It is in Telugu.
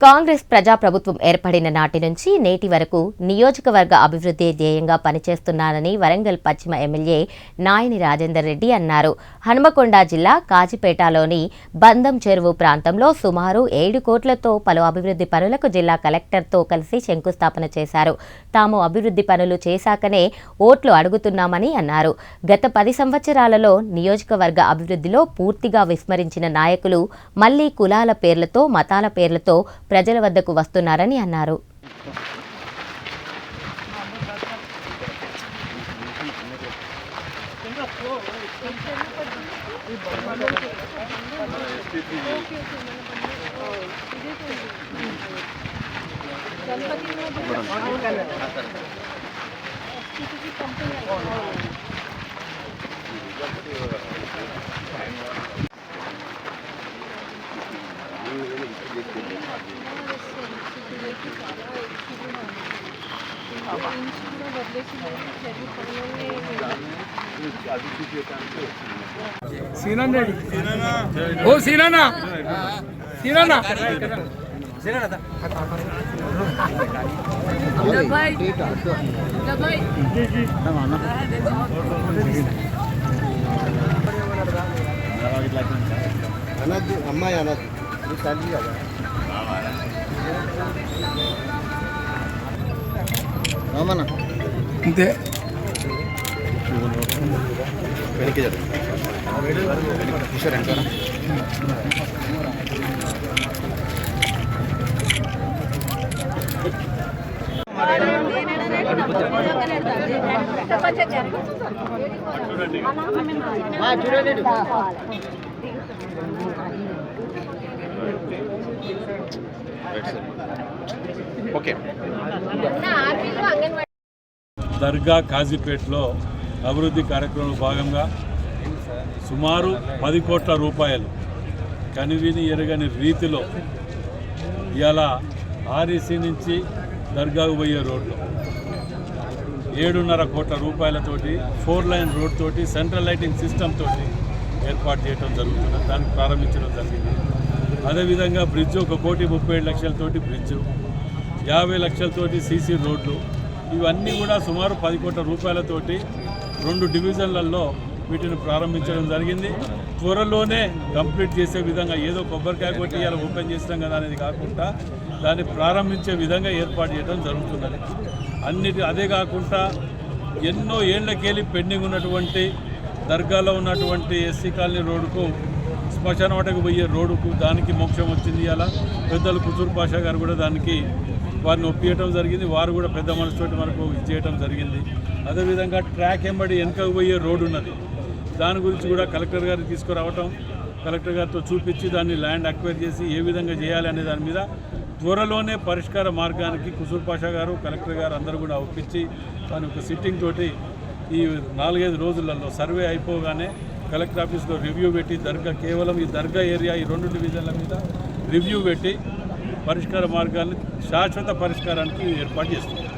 కాంగ్రెస్ ప్రజాప్రభుత్వం ఏర్పడిన నాటి నుంచి నేటి వరకు నియోజకవర్గ అభివృద్ధి ధ్యేయంగా పనిచేస్తున్నారని వరంగల్ పశ్చిమ ఎమ్మెల్యే నాయని రాజేందర్ రెడ్డి అన్నారు. హనుమకొండ జిల్లా కాజిపేటలోని బందం చెరువు ప్రాంతంలో సుమారు 7 కోట్లతో పలు అభివృద్ధి పనులకు జిల్లా కలెక్టర్తో కలిసి శంకుస్థాపన చేశారు. తాము అభివృద్ధి పనులు చేశాకనే ఓట్లు అడుగుతున్నామని అన్నారు. గత 10 సంవత్సరాలలో నియోజకవర్గ అభివృద్ధిలో పూర్తిగా విస్మరించిన నాయకులు మళ్లీ కులాల పేర్లతో మతాల పేర్లతో ప్రజల వద్దకు వస్తున్నారని అన్నారు. అమ్మాయి అనదు తల్లి కదా రామన్న అంతే వెనక్కి కిషోర్ అంటారా చూడండి ఓకే. దర్గా కాజీపేటలో అభివృద్ధి కార్యక్రమంలో భాగంగా సుమారు 10 కోట్ల రూపాయలు కనివిని ఎరగని రీతిలో ఇవాళ ఆర్ఈసీ నుంచి దర్గాకు పోయే రోడ్లు 7.5 కోట్ల రూపాయలతోటి 4 లైన్ రోడ్ తోటి సెంట్రల్ లైటింగ్ సిస్టమ్ తోటి ఏర్పాటు చేయడం జరుగుతుంది. దాన్ని ప్రారంభించడం జరిగింది. అదేవిధంగా బ్రిడ్జ్ 1,37,00,000 బ్రిడ్జ్, 50 లక్షలతోటి సీసీ రోడ్లు, ఇవన్నీ కూడా సుమారు 10 కోట్ల రూపాయలతోటి 2 డివిజన్లలో వీటిని ప్రారంభించడం జరిగింది. త్వరలోనే కంప్లీట్ చేసే విధంగా ఏదో కొబ్బరికాయ కొట్టి ఇలా ఓపెన్ చేసినాం కదా అనేది కాకుండా దాన్ని ప్రారంభించే విధంగా ఏర్పాటు చేయడం జరుగుతున్నది. అదే కాకుండా ఎన్నో ఏళ్లకెళ్ళి పెండింగ్ ఉన్నటువంటి దర్గాలో ఉన్నటువంటి ఎస్సీ కాలనీ రోడ్డుకు శ్మశాన వాటకు పోయే రోడ్డుకు దానికి మోక్షం వచ్చింది. అలా పెద్దలు కుతూర్ పాషా గారు కూడా దానికి వారిని ఒప్పియటం జరిగింది. వారు కూడా పెద్ద మనసుతోటి మనకు ఇచ్చేయటం జరిగింది. అదేవిధంగా ట్రాక్ ఎంబడి వెనుకకు పోయే రోడ్డు ఉన్నది. దాని గురించి కూడా కలెక్టర్ గారికి తీసుకురావటం, కలెక్టర్ గారితో చూపించి దాన్ని ల్యాండ్ అక్వైర్ చేసి ఏ విధంగా చేయాలి అనే దాని మీద త్వరలోనే పరిష్కార మార్గానికి కుతూర్ పాషా గారు, కలెక్టర్ గారు అందరూ కూడా ఒప్పించి దాని ఒక సిట్టింగ్ తోటి ఈ 4-5 రోజులలో సర్వే అయిపోగానే కలెక్టర్ ఆఫీస్లో రివ్యూ పెట్టి కేవలం ఈ దర్గా ఏరియా ఈ 2 డివిజన్ల మీద రివ్యూ పెట్టి పరిష్కార మార్గాన్ని శాశ్వత పరిష్కారానికి ఏర్పాటు చేస్తుంది.